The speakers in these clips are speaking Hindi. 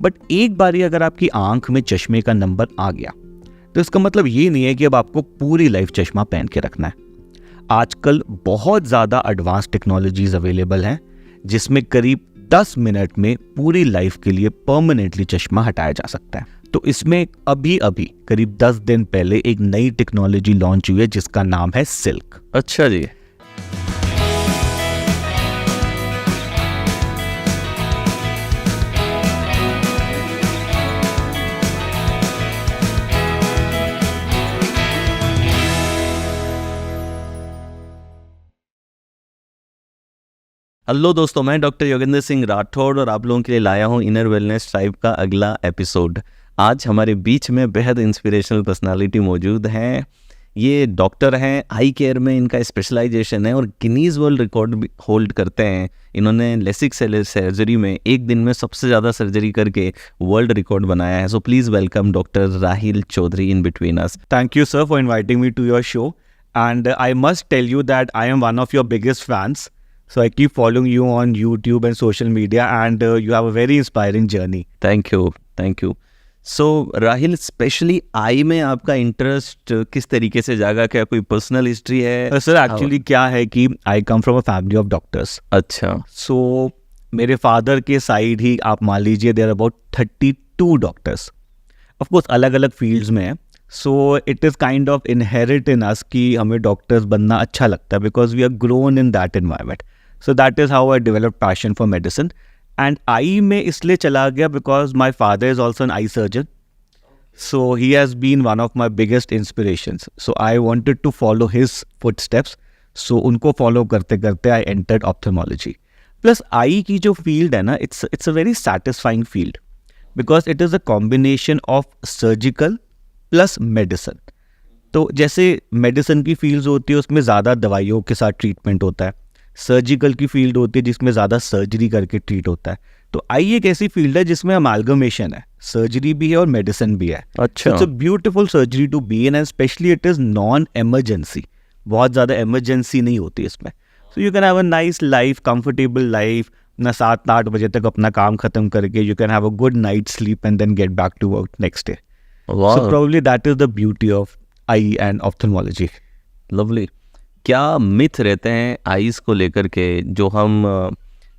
बट एक बारी अगर आपकी आंख में चश्मे का नंबर आ गया तो इसका मतलब ये नहीं है कि अब आपको पूरी लाइफ चश्मा पहन के रखना है। आजकल बहुत ज़्यादा एडवांस टेक्नोलॉजीज अवेलेबल हैं जिसमें करीब 10 मिनट में पूरी लाइफ के लिए परमानेंटली चश्मा हटाया जा सकता है। तो इसमें अभी करीब 10 दिन पहले एक नई टेक्नोलॉजी लॉन्च हुई है जिसका नाम है सिल्क। अच्छा जी। हेलो दोस्तों, मैं डॉक्टर योगेंद्र सिंह राठौड़ और आप लोगों के लिए लाया हूँ इनर वेलनेस ट्राइब का अगला एपिसोड। आज हमारे बीच में बेहद इंस्पिरेशनल पर्सनालिटी मौजूद हैं। ये डॉक्टर हैं, आई केयर में इनका स्पेशलाइजेशन है और गिनीज वर्ल्ड रिकॉर्ड भी होल्ड करते हैं। इन्होंने लेसिक सर्जरी में एक दिन में सबसे ज़्यादा सर्जरी करके वर्ल्ड रिकॉर्ड बनाया है। So please welcome doctor Rahil Chaudhary in between us. Thank you, sir, for inviting me to your show. And I must tell you that I am one of your biggest fans. So I keep following you on YouTube and social media, and you have a very inspiring journey. Thank you. So Rahil, specially eye में आपका इंटरेस्ट किस तरीके से जागा? क्या कोई पर्सनल हिस्ट्री है? सर एक्चुअली क्या है कि I come from a family of doctors. अच्छा। सो मेरे फादर के साइड ही आप मान लीजिए there about 32 doctors, of course अलग अलग फील्ड्स में है। So it is kind of inherit in us कि हमें डॉक्टर्स बनना अच्छा लगता है because we are grown in that environment. So that is how I develop passion for medicine. And eye में इसलिए चला गया because my father is also an eye surgeon, so he has been one of my biggest inspirations. So I wanted to follow his footsteps. So उनको फॉलो करते करते आई एंटर्ड ऑप्थेमोलॉजी। प्लस आई की जो फील्ड है ना, it's a very satisfying field because it is a combination of surgical plus medicine. तो जैसे मेडिसिन की फील्ड होती है उसमें ज़्यादा दवाइयों के साथ ट्रीटमेंट होता है, सर्जिकल की फील्ड होती है जिसमें ज़्यादा सर्जरी करके ट्रीट होता है। तो आई एक ऐसी फील्ड है जिसमें अमालगमेशन है, सर्जरी भी है और मेडिसिन भी है। अच्छा। It's a beautiful surgery to be in, and specially it is non emergency. बहुत ज़्यादा एमरजेंसी नहीं होती इसमें। So you can have a nice life, comfortable life, ना 7-8 बजे तक अपना काम खत्म करके you can have a good night sleep and then get back to work next day. वाह। So probably that is the beauty of eye and ophthalmology. Lovely. क्या मिथ रहते हैं आईज को लेकर के जो हम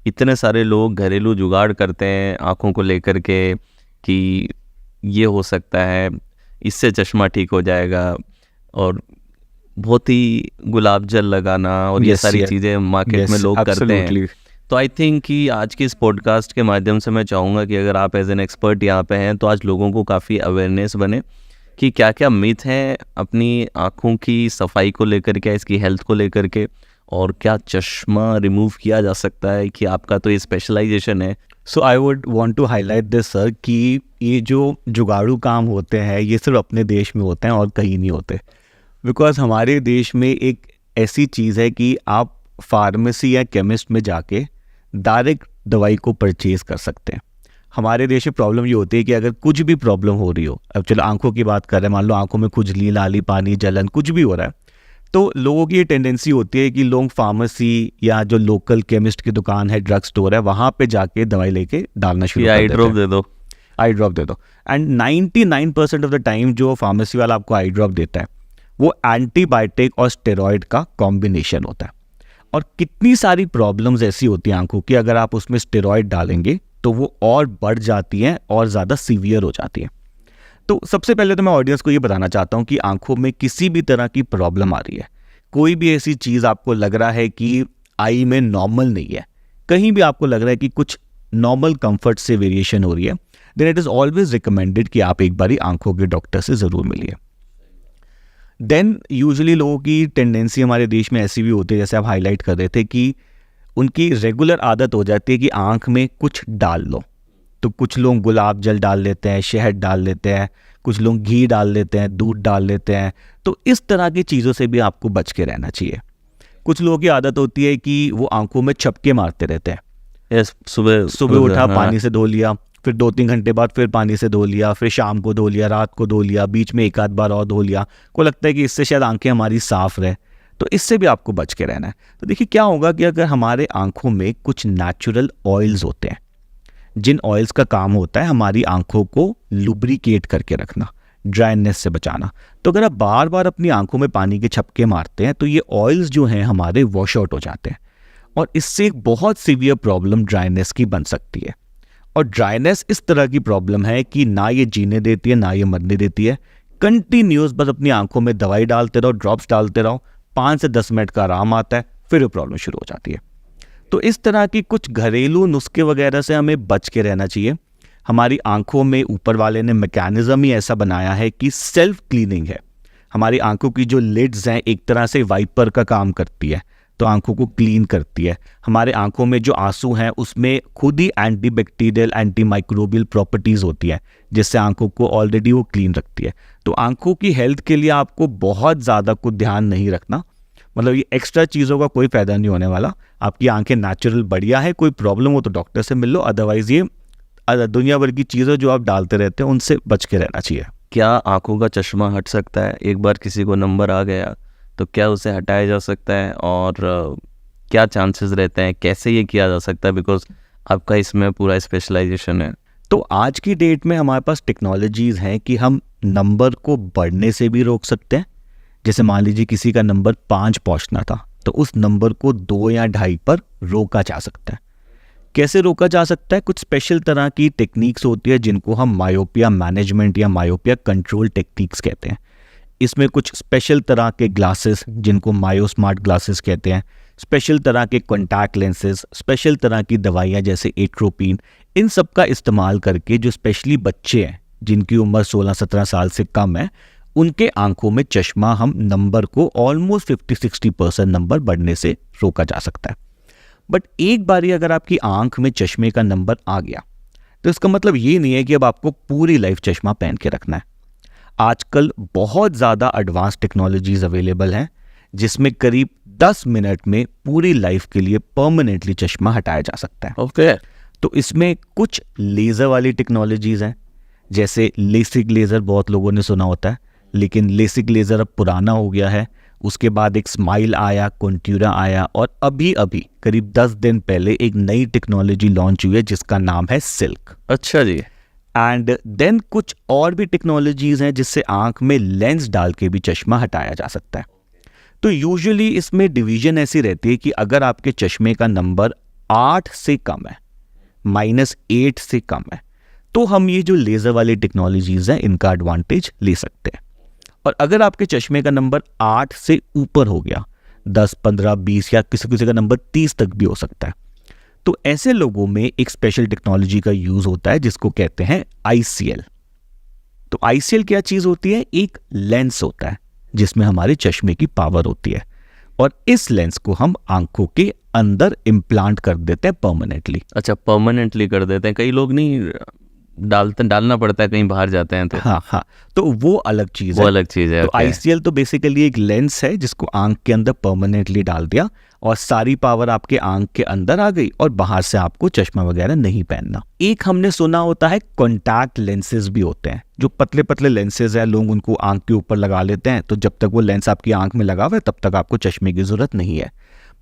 इतने सारे लोग घरेलू जुगाड़ करते हैं आँखों को लेकर के कि ये हो सकता है, इससे चश्मा ठीक हो जाएगा, और बहुत ही गुलाब जल लगाना और ये सारी चीज़ें मार्केट में लोग करते हैं। तो आई थिंक कि आज के इस पॉडकास्ट के माध्यम से मैं चाहूँगा कि अगर आप एज एन एक्सपर्ट यहाँ पे हैं तो आज लोगों को काफ़ी अवेयरनेस बने कि क्या क्या मिथ हैं अपनी आँखों की सफाई को लेकर के, इसकी हेल्थ को लेकर के, और क्या चश्मा रिमूव किया जा सकता है कि आपका तो ये स्पेशलाइजेशन है। So I would want to highlight this sir कि ये जो जुगाड़ू काम होते हैं ये सिर्फ अपने देश में होते हैं और कहीं नहीं होते। बिकॉज हमारे देश में एक ऐसी चीज़ है कि आप फार्मेसी या केमिस्ट में जाके डायरेक्ट दवाई को परचेज कर सकते हैं। हमारे देश में प्रॉब्लम ये होती है कि अगर कुछ भी प्रॉब्लम हो रही हो, अब चलो आंखों की बात कर रहे हैं, मान लो आंखों में खुजली, लाली, पानी, जलन कुछ भी हो रहा है, तो लोगों की ये टेंडेंसी होती है कि लोग फार्मेसी या जो लोकल केमिस्ट की दुकान है, ड्रग स्टोर है, वहाँ पे जाके दवाई लेके डालना शुरू कर देते हैं। आई ड्रॉप दे दो। एंड 99% ऑफ द टाइम जो फार्मेसी वाला आपको आई ड्रॉप देता है वो एंटीबायोटिक और स्टेरॉइड का कॉम्बिनेशन होता है। और कितनी सारी प्रॉब्लम्स ऐसी होती हैं आंखों की, अगर आप उसमें स्टेरॉइड डालेंगे तो वो और बढ़ जाती हैं और ज़्यादा सीवियर हो जाती हैं। तो सबसे पहले तो मैं ऑडियंस को ये बताना चाहता हूँ कि आंखों में किसी भी तरह की प्रॉब्लम आ रही है, कोई भी ऐसी चीज़ आपको लग रहा है कि आई में नॉर्मल नहीं है, कहीं भी आपको लग रहा है कि कुछ नॉर्मल कंफर्ट से वेरिएशन हो रही है, then it is always recommended कि आप एक बारी आंखों के डॉक्टर से ज़रूर मिलिए। देन यूजुअली लोगों की टेंडेंसी हमारे देश में ऐसी भी होती है, जैसे आप हाईलाइट कर रहे थे, कि उनकी रेगुलर आदत हो जाती है कि आंख में कुछ डाल लो। तो कुछ लोग गुलाब जल डाल लेते हैं, शहद डाल लेते हैं, कुछ लोग घी डाल लेते हैं, दूध डाल लेते हैं। तो इस तरह की चीज़ों से भी आपको बच के रहना चाहिए। कुछ लोगों की आदत होती है कि वो आंखों में छपके मारते रहते हैं। सुबह उठा, पानी से धो लिया, फिर 2-3 घंटे बाद फिर पानी से धो लिया, फिर शाम को धो लिया, रात को धो लिया, बीच में एक आध बार और धो लिया। को लगता है कि इससे शायद आंखें हमारी साफ रहे, तो इससे भी आपको बच के रहना है। तो देखिए क्या होगा कि अगर हमारे आंखों में कुछ नेचुरल ऑयल्स होते हैं, जिन ऑयल्स का काम होता है हमारी आंखों को लुब्रिकेट करके रखना, ड्राइनेस से बचाना। तो अगर आप बार बार अपनी आंखों में पानी के छपके मारते हैं तो ये ऑयल्स जो हैं हमारे वॉश आउट हो जाते हैं, और इससे एक बहुत सीवियर प्रॉब्लम ड्राइनेस की बन सकती है। और ड्राइनेस इस तरह की प्रॉब्लम है कि ना ये जीने देती है ना ये मरने देती है। कंटिन्यूस बस अपनी आंखों में दवाई डालते रहो, ड्रॉप्स डालते रहो, 5 से 10 मिनट का आराम आता है, फिर वो प्रॉब्लम शुरू हो जाती है। तो इस तरह की कुछ घरेलू नुस्खे वगैरह से हमें बच के रहना चाहिए। हमारी आंखों में ऊपर वाले ने मैकेनिज्म ही ऐसा बनाया है कि सेल्फ क्लीनिंग है। हमारी आंखों की जो लिड्स हैं एक तरह से वाइपर का काम करती है, तो आंखों को क्लीन करती है। हमारे आंखों में जो आंसू हैं उसमें खुद ही एंटीबैक्टीरियल, एंटी माइक्रोबियल प्रॉपर्टीज़ होती है, जिससे आंखों को ऑलरेडी वो क्लीन रखती है। तो आंखों की हेल्थ के लिए आपको बहुत ज़्यादा कुछ ध्यान नहीं रखना, मतलब ये एक्स्ट्रा चीज़ों का कोई फ़ायदा नहीं होने वाला। आपकी आंखें नेचुरल बढ़िया है, कोई प्रॉब्लम हो तो डॉक्टर से मिल लो, अदरवाइज़ ये दुनिया भर की चीज़ें जो आप डालते रहते हैं उनसे बच के रहना चाहिए। क्या आंखों का चश्मा हट सकता है? एक बार किसी को नंबर आ गया तो क्या उसे हटाया जा सकता है, और क्या चांसेस रहते हैं, कैसे ये किया जा सकता है? बिकॉज आपका इसमें पूरा स्पेशलाइजेशन है। तो आज की डेट में हमारे पास टेक्नोलॉजीज़ हैं कि हम नंबर को बढ़ने से भी रोक सकते हैं। जैसे मान लीजिए किसी का नंबर 5 पहुंचना था तो उस नंबर को 2 या 2.5 पर रोका जा सकता है। कैसे रोका जा सकता है? कुछ स्पेशल तरह की टेक्निक्स होती है जिनको हम मायोपिया मैनेजमेंट या मायोपिया कंट्रोल टेक्निक्स कहते हैं। इसमें कुछ स्पेशल तरह के ग्लासेस जिनको मायो स्मार्ट ग्लासेस कहते हैं, स्पेशल तरह के कॉन्टैक्ट लेंसेज, स्पेशल तरह की दवाइयाँ जैसे एट्रोपिन, इन सब का इस्तेमाल करके जो स्पेशली बच्चे हैं जिनकी उम्र 16-17 साल से कम है, उनके आंखों में चश्मा हम नंबर को ऑलमोस्ट 50-60% नंबर बढ़ने से रोका जा सकता है। बट एक बारी अगर आपकी आंख में चश्मे का नंबर आ गया तो इसका मतलब ये नहीं है कि अब आपको पूरी लाइफ चश्मा पहन के रखना है। आजकल बहुत ज़्यादा एडवांस टेक्नोलॉजीज अवेलेबल हैं जिसमें करीब 10 मिनट में पूरी लाइफ के लिए परमानेंटली चश्मा हटाया जा सकता है। ओके। तो इसमें कुछ लेज़र वाली टेक्नोलॉजीज हैं, जैसे लेसिक लेज़र बहुत लोगों ने सुना होता है, लेकिन लेसिक लेज़र अब पुराना हो गया है। उसके बाद एक स्माइल आया, कॉन्ट्यूरा आया, और अभी अभी करीब 10 दिन पहले एक नई टेक्नोलॉजी लॉन्च हुई है जिसका नाम है सिल्क। अच्छा जी। एंड देन कुछ और भी टेक्नोलॉजीज हैं जिससे आंख में लेंस डाल के भी चश्मा हटाया जा सकता है। तो यूजुअली इसमें डिवीजन ऐसी रहती है कि अगर आपके चश्मे का नंबर 8 से कम है, -8 से कम है, तो हम ये जो लेज़र वाली टेक्नोलॉजीज हैं इनका एडवांटेज ले सकते हैं। और अगर आपके चश्मे का नंबर 8 से ऊपर हो गया, 10, 15, 20 या किसी किसी का नंबर 30 तक भी हो सकता है, तो ऐसे लोगों में एक स्पेशल टेक्नोलॉजी का यूज होता है जिसको कहते हैं ICL। तो ICL क्या चीज होती है? एक लेंस होता है जिसमें हमारे चश्मे की पावर होती है, और इस लेंस को हम आंखों के अंदर इम्प्लांट कर देते हैं परमानेंटली। अच्छा, परमानेंटली कर देते हैं। कई लोग नहीं डालना पड़ता है, कहीं बाहर जाते हैं तो। हाँ, तो वो अलग चीज है। वो अलग चीज है। तो ICL तो बेसिकली एक लेंस है जिसको आंख के अंदर परमानेंटली डाल दिया और सारी पावर आपके आंख के अंदर आ गई, और बाहर से आपको चश्मा वगैरह नहीं पहनना। एक हमने सुना होता है कॉन्टैक्ट लेंसेज भी होते हैं, जो पतले पतले लेंसेज है, लोग उनको आंख के ऊपर लगा लेते हैं, तो जब तक वो लेंस आपकी आंख में लगा हुआ है तब तक आपको चश्मे की जरूरत नहीं है।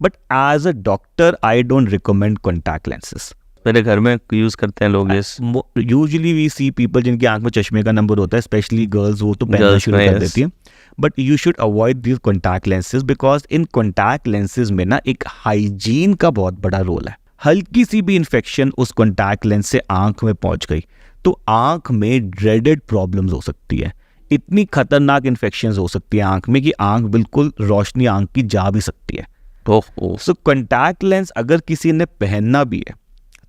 But as a doctor I don't recommend contact lenses. मेरे घर में यूज करते हैं लोग। यूजुअली वी सी पीपल जिनकी आंख में चश्मे का नंबर होता है, स्पेशली गर्ल्स, वो तो पहनना शुरू कर देती है। But you should avoid this contact lenses, because in contact lenses में ना एक हाइजीन का बहुत बड़ा रोल है। हल्की सी भी इन्फेक्शन उस कॉन्टैक्ट लेंस से आंख में पहुंच गई तो आंख में ड्रेडेड प्रॉब्लम्स हो सकती है। इतनी खतरनाक इन्फेक्शन हो सकती है आंख में कि आंख बिल्कुल रोशनी आंख की जा भी सकती है। सो कॉन्टैक्ट लेंस अगर किसी ने पहनना भी है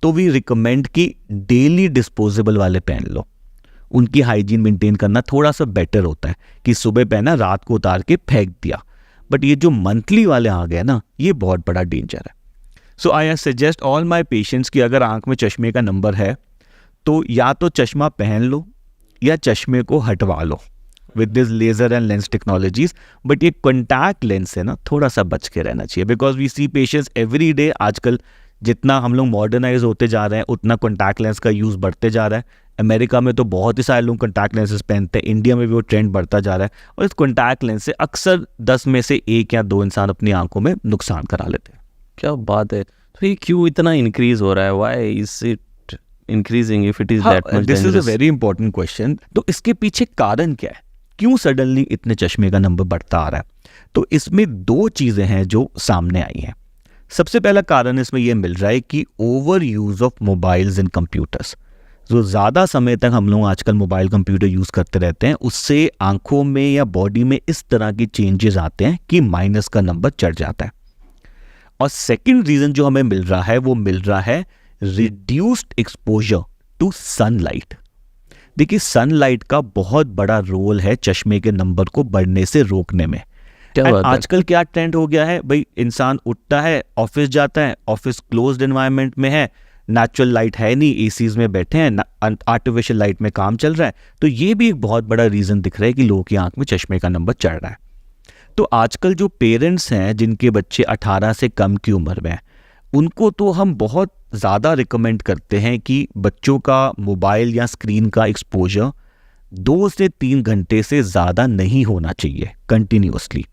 तो वी रिकमेंड कि डेली डिस्पोजेबल वाले पहन लो। उनकी हाइजीन मेंटेन करना थोड़ा सा बेटर होता है कि सुबह पहना, रात को उतार के फेंक दिया। बट ये जो मंथली वाले आ गए ना, ये बहुत बड़ा डेंजर है। So I suggest all my patients कि अगर आंख में चश्मे का नंबर है तो या तो चश्मा पहन लो या चश्मे को हटवा लो with this laser and lens technologies. But ये कॉन्टैक्ट लेंस है ना, थोड़ा सा बच के रहना चाहिए, because we see patients every day. आजकल जितना हम लोग मॉडर्नाइज होते जा रहे हैं उतना कॉन्टैक्ट लेंस का यूज़ बढ़ते जा रहा है। अमेरिका में तो बहुत ही सारे लोग कॉन्टैक्ट लेंसेज पहनते हैं, इंडिया में भी वो ट्रेंड बढ़ता जा रहा है, और इस कॉन्टैक्ट लेंस से अक्सर 10 में से 1 या 2 इंसान अपनी आंखों में नुकसान करा लेते हैं। क्या बात है। तो ये क्यों इतना इंक्रीज हो रहा है? Why is it increasing if it is that much this is a dangerous? Very important question. तो इसके पीछे कारण क्या है, क्यों सडनली इतने चश्मे का नंबर बढ़ता आ रहा है? तो इसमें दो चीजें हैं जो सामने आई हैं। सबसे पहला कारण इसमें यह मिल रहा है कि over use of mobiles and computers. जो ज़्यादा समय तक हम लोग आजकल मोबाइल कंप्यूटर यूज़ करते रहते हैं, उससे आंखों में या बॉडी में इस तरह की चेंजेस आते हैं कि माइनस का नंबर चढ़ जाता है। और सेकंड रीज़न जो हमें मिल रहा है वो मिल रहा है रिड्यूस्ड एक्सपोजर टू सनलाइट। देखिए, सनलाइट का बहुत बड़ा रोल है चश्मे के नंबर को बढ़ने से रोकने में। क्या बात है? आजकल क्या ट्रेंड हो गया है भाई, इंसान उठता है, ऑफिस जाता है, ऑफिस क्लोज्ड एनवायरनमेंट में है, नेचुरल लाइट है नहीं, एसीज में बैठे हैं, आर्टिफिशियल लाइट में काम चल रहा है। तो ये भी एक बहुत बड़ा रीज़न दिख रहा है कि लोगों की आंख में चश्मे का नंबर चढ़ रहा है। तो आजकल जो पेरेंट्स हैं जिनके बच्चे 18 से कम की उम्र में हैं, उनको तो हम बहुत ज़्यादा रिकमेंड करते हैं कि बच्चों का मोबाइल या स्क्रीन का एक्सपोजर 2 से 3 घंटे से ज़्यादा नहीं होना चाहिए continuously.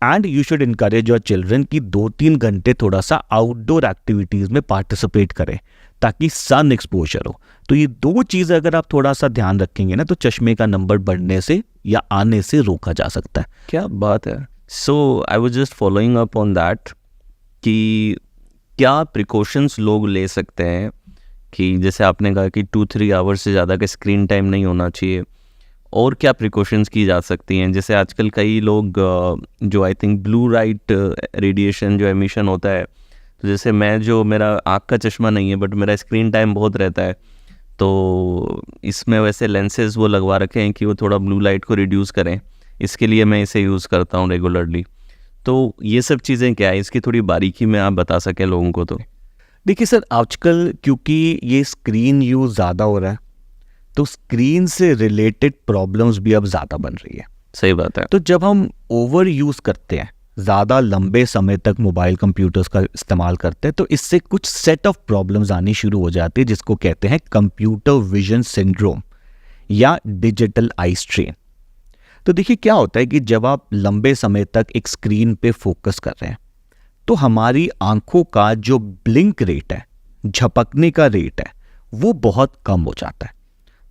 And you should encourage your children कि 2-3 घंटे थोड़ा सा आउटडोर एक्टिविटीज़ में पार्टिसिपेट करें ताकि सन एक्सपोजर हो। तो ये दो चीज़ें अगर आप थोड़ा सा ध्यान रखेंगे ना, तो चश्मे का नंबर बढ़ने से या आने से रोका जा सकता है। क्या बात है। So I was just following up on that कि क्या प्रिकॉशंस लोग ले सकते हैं कि जैसे आपने कहा कि 2-3 आवर्स से ज़्यादा का स्क्रीन टाइम नहीं होना चाहिए, और क्या प्रिकॉशंस की जा सकती हैं? जैसे आजकल कई लोग जो I think blue light radiation जो एमिशन होता है, तो जैसे मैं, जो मेरा आँख का चश्मा नहीं है बट मेरा स्क्रीन टाइम बहुत रहता है, तो इसमें वैसे लेंसेज वो लगवा रखे हैं कि वो थोड़ा ब्लू लाइट को रिड्यूस करें, इसके लिए मैं इसे यूज़ करता हूँ रेगुलरली। तो ये सब चीज़ें क्या है, इसकी थोड़ी बारीकी में आप बता सकें लोगों को? तो देखिए सर, आजकल क्योंकि ये स्क्रीन यूज़ ज़्यादा हो रहा है, तो स्क्रीन से रिलेटेड प्रॉब्लम्स भी अब ज़्यादा बन रही है। सही बात है। तो जब हम ओवर यूज़ करते हैं, ज़्यादा लंबे समय तक मोबाइल कंप्यूटर्स का इस्तेमाल करते हैं, तो इससे कुछ सेट ऑफ प्रॉब्लम्स आनी शुरू हो जाती है, जिसको कहते हैं कंप्यूटर विजन सिंड्रोम या डिजिटल आई स्ट्रेन। तो देखिए क्या होता है कि जब आप लंबे समय तक एक स्क्रीन पे फोकस कर रहे हैं, तो हमारी आंखों का जो ब्लिंक रेट है, झपकने का रेट है, वो बहुत कम हो जाता है।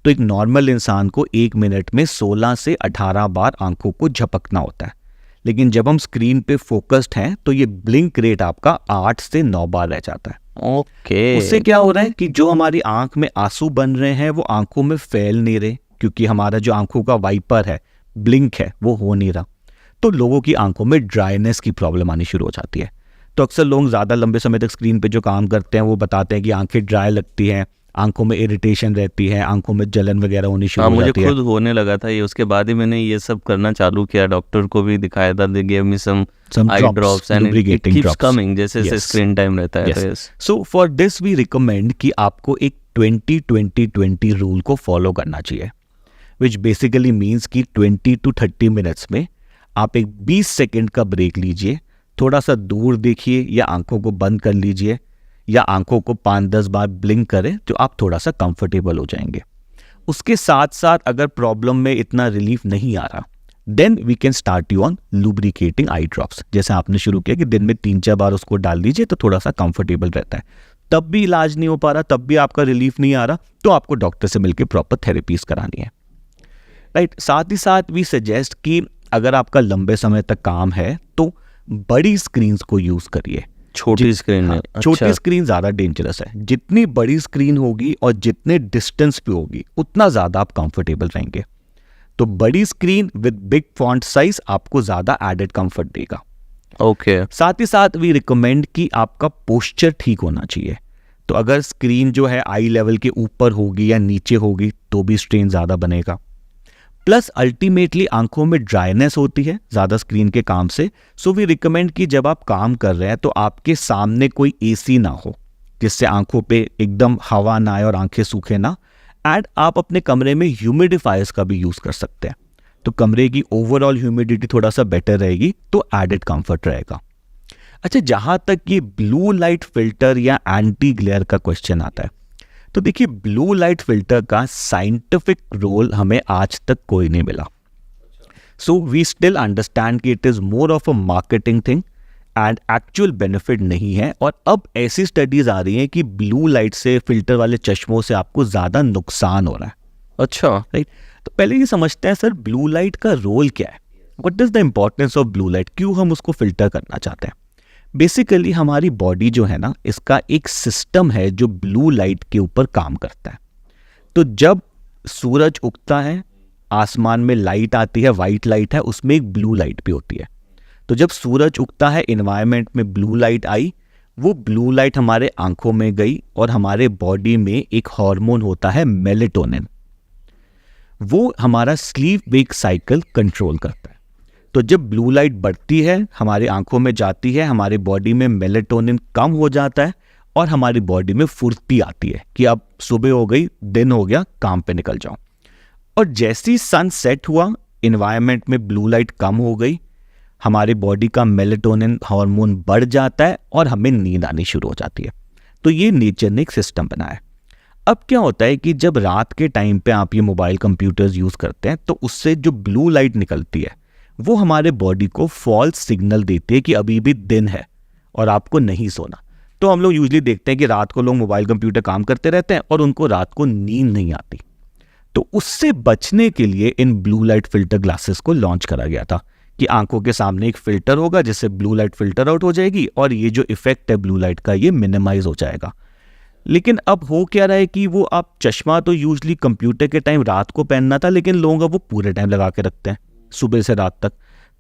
तो एक नॉर्मल इंसान को 1 मिनट में 16 से 18 बार आंखों को झपकना होता है, लेकिन जब हम स्क्रीन पे फोकस्ड हैं तो ये ब्लिंक रेट आपका 8 से 9 बार रह जाता है। ओके। उससे क्या हो रहा है कि जो हमारी आंख में आंसू बन रहे हैं वो आंखों में फैल नहीं रहे, क्योंकि हमारा जो आंखों का वाइपर है, ब्लिंक है, वो हो नहीं रहा। तो लोगों की आंखों में ड्राइनेस की प्रॉब्लम आनी शुरू हो जाती है। तो अक्सर लोग ज़्यादा लंबे समय तक स्क्रीन पे जो काम करते हैं वो बताते हैं कि आंखें ड्राई लगती हैं, आंखों में इरिटेशन रहती है, आंखों में जलन वगैरह होनी शुरू हो जाती है। मुझे खुद होने लगा था ये, उसके बाद ही मैंने ये सब करना चालू किया, डॉक्टर को भी दिखाया था, they gave me some eye drops and it keeps coming जैसे जैसे स्क्रीन टाइम रहता है। So for this we recommend कि आपको एक 20-20-20 रूल को फॉलो करना चाहिए, विच बेसिकली मीन्स कि 20 to 30 मिनट्स में आप एक 20 सेकेंड का ब्रेक लीजिए, थोड़ा सा दूर देखिए या आंखों को बंद कर लीजिए या आंखों को 5-10 बार ब्लिंक करें, तो आप थोड़ा सा कंफर्टेबल हो जाएंगे। उसके साथ साथ अगर प्रॉब्लम में इतना रिलीफ नहीं आ रहा, then we can start you on lubricating eye drops. जैसे आपने शुरू किया कि दिन में 3-4 बार उसको डाल दीजिए तो थोड़ा सा कंफर्टेबल रहता है। तब भी इलाज नहीं हो पा रहा, तब भी आपका रिलीफ नहीं आ रहा, तो आपको डॉक्टर से मिलकर प्रॉपर थेरेपीज करानी है, राइट। साथ ही साथ वी सजेस्ट कि अगर आपका लंबे समय तक काम है तो बड़ी स्क्रीन्स को यूज करिए। छोटी स्क्रीन में छोटी स्क्रीन ज़्यादा डेंजरस है। जितनी बड़ी स्क्रीन होगी और जितने डिस्टेंस पे होगी उतना ज़्यादा आप कंफर्टेबल रहेंगे। तो बड़ी screen with big font size आपको ज़्यादा एडेड कंफर्ट देगा। ओके। साथ ही साथ वी रिकमेंड कि आपका पोस्चर ठीक होना चाहिए। तो अगर स्क्रीन जो है आई लेवल के ऊपर होगी या नीचे होगी तो भी स्ट्रेन ज़्यादा बनेगा। प्लस अल्टीमेटली आंखों में ड्राइनेस होती है ज़्यादा स्क्रीन के काम से। सो वी रिकमेंड कि जब आप काम कर रहे हैं तो आपके सामने कोई एसी ना हो, जिससे आंखों पे एकदम हवा ना आए और आंखें सूखे ना। एंड आप अपने कमरे में ह्यूमिडिफायर्स का भी यूज़ कर सकते हैं, तो कमरे की ओवरऑल ह्यूमिडिटी थोड़ा सा बेटर रहेगी, तो एडेड कंफर्ट रहेगा। अच्छा, जहाँ तक ये ब्लू लाइट फिल्टर या एंटी ग्लेयर का क्वेश्चन आता है, तो देखिए ब्लू लाइट फिल्टर का साइंटिफिक रोल हमें आज तक कोई नहीं मिला। सो वी स्टिल अंडरस्टैंड कि it is more of a marketing thing and actual benefit नहीं है। और अब ऐसी स्टडीज आ रही हैं कि ब्लू लाइट से, फिल्टर वाले चश्मों से आपको ज़्यादा नुकसान हो रहा है। अच्छा, राइट। तो पहले ये समझते हैं सर ब्लू लाइट का रोल क्या है, what is the importance of blue light, क्यों हम उसको फिल्टर करना चाहते हैं। बेसिकली हमारी बॉडी जो है ना, इसका एक सिस्टम है जो ब्लू लाइट के ऊपर काम करता है। तो जब सूरज उगता है, आसमान में लाइट आती है, वाइट लाइट है, उसमें एक ब्लू लाइट भी होती है। तो जब सूरज उगता है, एनवायरनमेंट में ब्लू लाइट आई, वो ब्लू लाइट हमारे आंखों में गई और हमारे बॉडी में एक हार्मोन होता है मेलेटोनिन, वो हमारा स्लीप वेक साइकिल कंट्रोल करता है। तो जब ब्लू लाइट बढ़ती है, हमारी आंखों में जाती है, हमारी बॉडी में मेलेटोनिन कम हो जाता है और हमारी बॉडी में फुर्ती आती है कि अब सुबह हो गई, दिन हो गया, काम पे निकल जाओ। और जैसे ही सन सेट हुआ, एनवायरनमेंट में ब्लू लाइट कम हो गई, हमारी बॉडी का मेलेटोनिन हार्मोन बढ़ जाता है और हमें नींद आनी शुरू हो जाती है। तो ये नेचर ने एक सिस्टम बनाया है। अब क्या होता है कि जब रात के टाइम पे आप ये मोबाइल कंप्यूटर्स यूज़ करते हैं, तो उससे जो ब्लू लाइट निकलती है वो हमारे बॉडी को फॉल्स सिग्नल देती है कि अभी भी दिन है और आपको नहीं सोना। तो हम लोग यूजुअली देखते हैं कि रात को लोग मोबाइल कंप्यूटर काम करते रहते हैं और उनको रात को नींद नहीं आती। तो उससे बचने के लिए in blue light filter glasses को लॉन्च करा गया था कि आंखों के सामने एक फिल्टर होगा जिससे ब्लू लाइट फिल्टर आउट हो जाएगी और ये जो इफेक्ट है ब्लू लाइट का, ये मिनिमाइज हो जाएगा। लेकिन अब हो क्या रहा है कि वो आप चश्मा तो यूजुअली कंप्यूटर के टाइम रात को पहनना था, लेकिन लोग अब वो पूरे टाइम लगा के रखते हैं, सुबह से रात तक।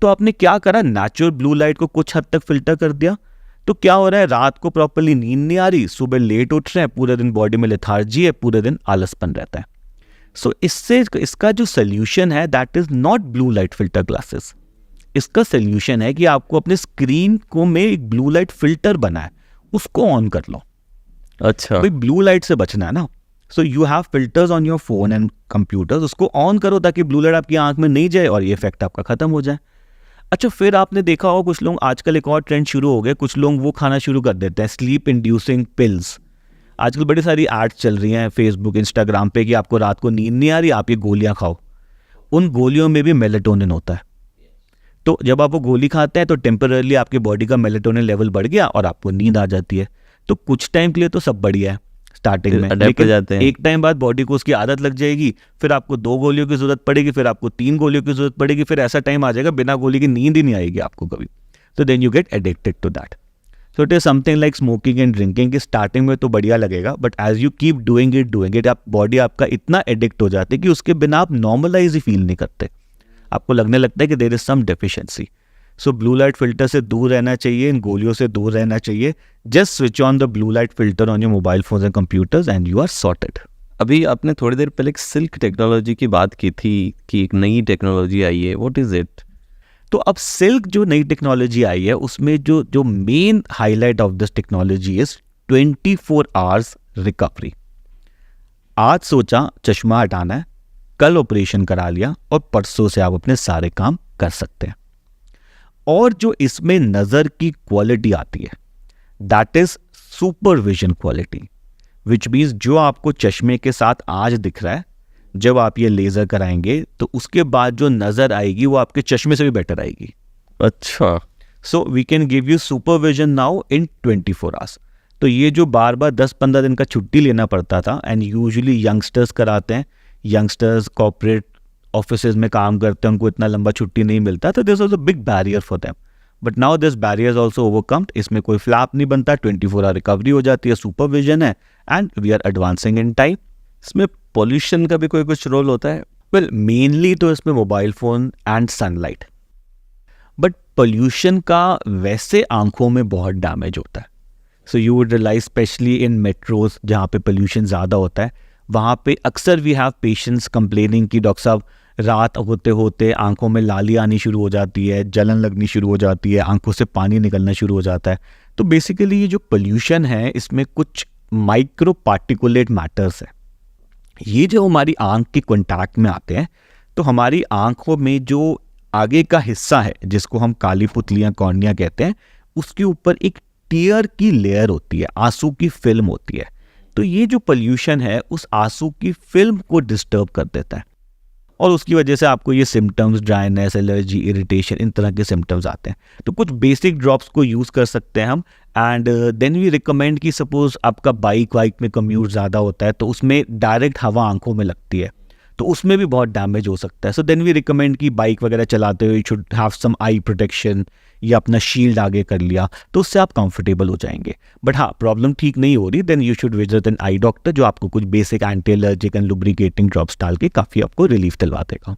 तो आपने क्या करा, नेचुरल ब्लू लाइट को कुछ हद तक फिल्टर कर दिया। तो क्या हो रहा है, रात को प्रॉपर्ली नींद नहीं आ रही, सुबह लेट उठ रहे हैं, पूरे दिन बॉडी में लेथार्जी है, पूरे दिन आलसपन रहता है। सो इसका जो सोल्यूशन है that is not blue light filter glasses. इसका सोल्यूशन है कि आपको अपने स्क्रीन को में एक ब्लू लाइट फिल्टर बना है, उसको ऑन कर लो। अच्छा, भाई ब्लू लाइट से बचना है ना, so you have filters on your phone and computers, उसको ऑन करो ताकि ब्लू लाइट आपकी आंख में नहीं जाए और ये इफेक्ट आपका खत्म हो जाए। अच्छा, फिर आपने देखा होगा कुछ लोग, आजकल एक और ट्रेंड शुरू हो गया, कुछ लोग वो खाना शुरू कर देते हैं स्लीप इंड्यूसिंग पिल्स। आजकल बड़ी सारी एड्स चल रही हैं फेसबुक, इंस्टाग्राम पे कि आपको रात को नींद नहीं आ रही, आप ये गोलियां खाओ। उन गोलियों में भी मेलेटोनिन होता है। तो जब आप वो गोली खाते हैं तो टेम्पररी आपकी बॉडी का मेलेटोनिन लेवल बढ़ गया और आपको नींद आ जाती है। तो कुछ टाइम के लिए तो सब बढ़िया है स्टार्टिंग में, लेकिन जाते हैं। एक टाइम बाद बॉडी को उसकी आदत लग जाएगी, फिर आपको 2 गोलियों की जरूरत पड़ेगी, फिर आपको 3 गोलियों की जरूरत पड़ेगी, फिर ऐसा टाइम आ जाएगा बिना गोली की नींद ही नहीं आएगी आपको कभी। तो then you get addicted to that. So it is something like smoking and drinking की स्टार्टिंग में तो बढ़िया लगेगा, but as you keep doing it आप बॉडी आपका इतना एडिक्ट हो जाती है कि उसके बिना आप नॉर्मलाइज ही फील नहीं करते, आपको लगने लगता है कि there is some deficiency. So blue light filter से दूर रहना चाहिए, इन गोलियों से दूर रहना चाहिए। Just switch on the blue light filter on your mobile phones and computers and you are sorted. अभी आपने थोड़ी देर पहले एक सिल्क टेक्नोलॉजी की बात की थी कि एक नई टेक्नोलॉजी आई है, व्हाट इज इट? तो अब सिल्क जो नई टेक्नोलॉजी आई है, उसमें जो main highlight of this technology is 24 hours recovery. आज सोचा चश्मा हटाना है, कल ऑपरेशन करा लिया और परसों से आप अपने सारे काम कर सकते हैं। और जो इसमें नज़र की क्वालिटी आती है that is supervision quality, which means जो आपको चश्मे के साथ आज दिख रहा है, जब आप ये लेज़र कराएंगे तो उसके बाद जो नज़र आएगी वो आपके चश्मे से भी बेटर आएगी। अच्छा, so we can give you supervision now in 24 hours. तो ये जो बार बार 10-15 दिन का छुट्टी लेना पड़ता था, एंड यूजुअली यंगस्टर्स कराते हैं, यंगस्टर्स कॉर्पोरेट ऑफिसेज में काम करते हैं, उनको इतना लंबा छुट्टी नहीं मिलता, तो this was a big barrier for them. But now this barrier is also overcomed. इसमें कोई फ्लैप नहीं बनता, 24 आवर रिकवरी हो जाती है, सुपरविजन है, and we are advancing in time. इसमें पॉल्यूशन का भी कोई कुछ रोल होता है? वेल मेनली तो इसमें mobile phone and sunlight, but pollution का वैसे आंखों में बहुत डैमेज होता है। So you would realise specially in metros जहाँ पे पोल्यूशन ज़्यादा होता है, वहाँ पे अक्सर वी हैव पेशेंट्स कंप्लेनिंग कि डॉक्टर साहब रात होते होते आंखों में लाली आनी शुरू हो जाती है, जलन लगनी शुरू हो जाती है, आंखों से पानी निकलना शुरू हो जाता है। तो बेसिकली ये जो पोल्यूशन है, इसमें कुछ माइक्रो पार्टिकुलेट मैटर्स है, ये जो हमारी आंख के कॉन्टैक्ट में आते हैं, तो हमारी आंखों में जो आगे का हिस्सा है जिसको हम काली पुतलियाँ कॉर्निया कहते हैं, उसके ऊपर एक टीयर की लेयर होती है, आंसू की फिल्म होती है। तो ये जो पोल्यूशन है उस आंसू की फिल्म को डिस्टर्ब कर देता है और उसकी वजह से आपको ये सिम्टम्स, ड्राइनेस, एलर्जी, इरिटेशन, इन तरह के सिम्टम्स आते हैं। तो कुछ बेसिक ड्रॉप्स को यूज़ कर सकते हैं हम। एंड देन वी रिकमेंड कि सपोज आपका बाइक वाइक में कम्यूट ज़्यादा होता है तो उसमें डायरेक्ट हवा आंखों में लगती है, तो उसमें भी बहुत डैमेज हो सकता है। सो देन वी रिकमेंड कि बाइक वगैरह चलाते हुए you should have some eye protection या अपना शील्ड आगे कर लिया, तो उससे आप कंफर्टेबल हो जाएंगे। बट हाँ, प्रॉब्लम ठीक नहीं हो रही, then you should visit an eye doctor, जो आपको कुछ basic anti allergic and lubricating drops डाल के काफ़ी आपको रिलीफ दिलवा देगा।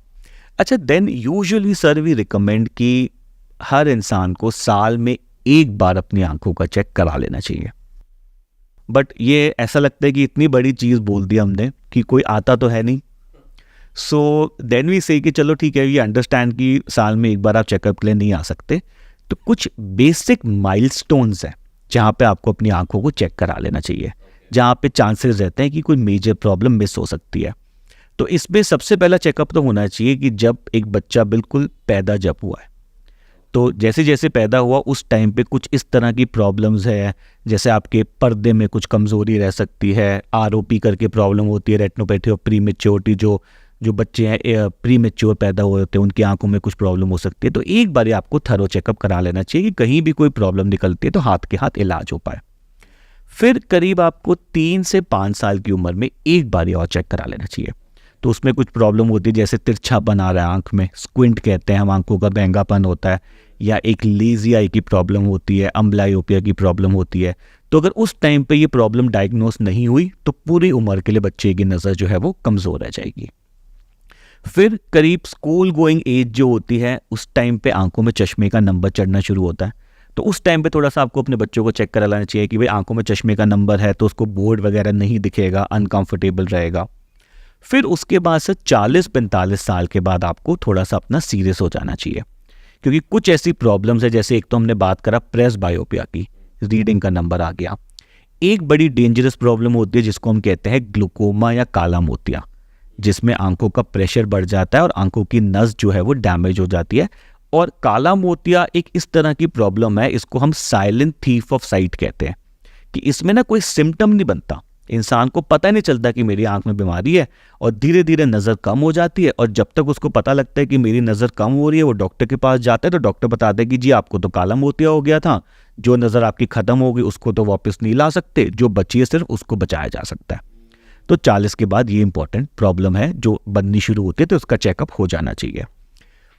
अच्छा, then usually sir we recommend कि हर इंसान को साल में एक बार अपनी आंखों का चेक करा लेना चाहिए। बट ये ऐसा लगता है कि इतनी बड़ी चीज़ बोल दी हमने कि कोई आता तो है नहीं। सो देन वी से कि चलो ठीक है, वी अंडरस्टैंड कि साल में एक बार आप चेकअप के लिए नहीं आ सकते, तो कुछ बेसिक माइलस्टोन्स हैं जहाँ पे आपको अपनी आंखों को चेक करा लेना चाहिए, जहाँ पे चांसेस रहते हैं कि कोई मेजर प्रॉब्लम मिस हो सकती है। तो इसमें सबसे पहला चेकअप तो होना चाहिए कि जब एक बच्चा बिल्कुल पैदा जब हुआ है, तो जैसे जैसे पैदा हुआ उस टाइम पे कुछ इस तरह की प्रॉब्लम्स है, जैसे आपके पर्दे में कुछ कमज़ोरी रह सकती है, आरओपी करके प्रॉब्लम होती है, रेटिनोपैथी और प्रीमेच्योरिटी, जो बच्चे हैं प्रीमेच्योर पैदा हुए होते हैं उनकी आंखों में कुछ प्रॉब्लम हो सकती है। तो एक बार आपको थरो चेकअप करा लेना चाहिए कि कहीं भी कोई प्रॉब्लम निकलती है तो हाथ के हाथ इलाज हो पाए। फिर करीब आपको 3 से 5 साल की उम्र में एक बार और चेक करा लेना चाहिए। तो उसमें कुछ प्रॉब्लम होती है, जैसे तिरछापन आ रहा है आंख में, स्क्विंट कहते हैं हम, आंखों का बहंगापन होता है, या एक लेजी आई की प्रॉब्लम होती है, अम्बलायोपिया की प्रॉब्लम होती है। तो अगर उस टाइम पे ये प्रॉब्लम डायग्नोस नहीं हुई तो पूरी उम्र के लिए बच्चे की नज़र जो है वो कमज़ोर रह जाएगी। फिर करीब स्कूल गोइंग एज जो होती है उस टाइम पे आंखों में चश्मे का नंबर चढ़ना शुरू होता है। तो उस टाइम पे थोड़ा सा आपको अपने बच्चों को चेक करा लेना चाहिए कि भाई आंखों में चश्मे का नंबर है तो उसको बोर्ड वगैरह नहीं दिखेगा, अनकंफर्टेबल रहेगा। फिर उसके बाद से 40-45 साल के बाद आपको थोड़ा सा अपना सीरियस हो जाना चाहिए, क्योंकि कुछ ऐसी प्रॉब्लम्स है, जैसे एक तो हमने बात करा प्रेस बायोपिया की, रीडिंग का नंबर आ गया। एक बड़ी डेंजरस प्रॉब्लम होती है जिसको हम कहते हैं ग्लूकोमा या काला मोतिया, जिसमें आंखों का प्रेशर बढ़ जाता है और आंखों की नस जो है वो डैमेज हो जाती है। और काला मोतिया एक इस तरह की प्रॉब्लम है, इसको हम साइलेंट थीफ ऑफ साइट कहते हैं, कि इसमें ना कोई सिम्टम नहीं बनता, इंसान को पता नहीं चलता कि मेरी आंख में बीमारी है, और धीरे धीरे नज़र कम हो जाती है। और जब तक उसको पता लगता है कि मेरी नज़र कम हो रही है, वो डॉक्टर के पास जाता है तो डॉक्टर बताते हैं कि जी आपको तो काला मोतिया हो गया था, जो नज़र आपकी ख़त्म हो गई उसको तो वापस नहीं ला सकते, जो बची है सिर्फ उसको बचाया जा सकता है। तो 40 के बाद ये इंपॉर्टेंट प्रॉब्लम है जो बननी शुरू होती है, तो उसका चेकअप हो जाना चाहिए।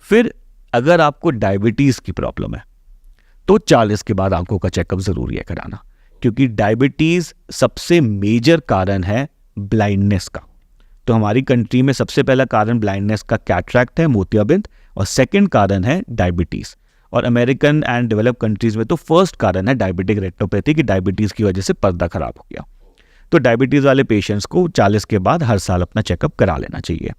फिर अगर आपको डायबिटीज़ की प्रॉब्लम है तो 40 के बाद आंखों का चेकअप ज़रूरी है कराना, क्योंकि डायबिटीज़ सबसे मेजर कारण है ब्लाइंडनेस का। तो हमारी कंट्री में सबसे पहला कारण ब्लाइंडनेस का कैटरैक्ट है, मोतियाबिंद, और सेकंड कारण है डायबिटीज़। और अमेरिकन एंड डेवलप कंट्रीज़ में तो फर्स्ट कारण है डायबिटिक रेटिनोपैथी, की डायबिटीज़ की वजह से पर्दा खराब हो गया। तो डायबिटीज़ वाले पेशेंट्स को 40 के बाद हर साल अपना चेकअप करा लेना चाहिए।